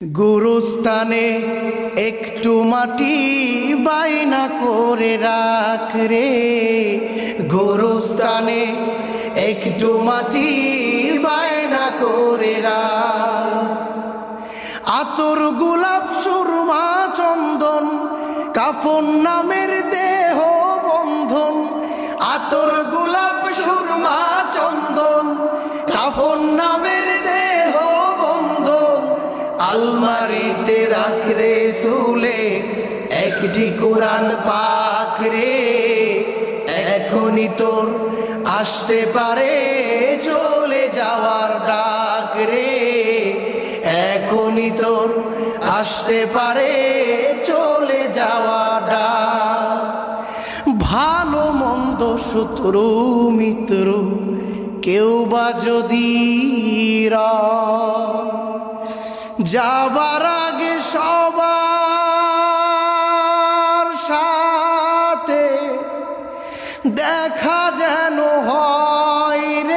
গুরুস্থানে একটু মাটি বাইনা করে রাখ রে, গুরুস্থানে একটু মাটি বাইনা করে রাখ। আতর গোলাপ সুরমা চন্দন কাফন নামের দেহ বন্ধন, আতর গোলাপ সুরমা চন্দন কাফন নামের দেহ বন্ধন। আলমারিতে রাখ রে তুলে একটি কোরআন পাক রে, এখনই তোর আসতে পারে চলে যাওয়ার ডাক রে, এখনই তোর আসতে পারে চলে যাওয়ার ডাক। ভালো মন্দ শত্রু মিত্র কেউ বা যদি যাবার আগে সবার সাথে দেখা যেন হয় রে।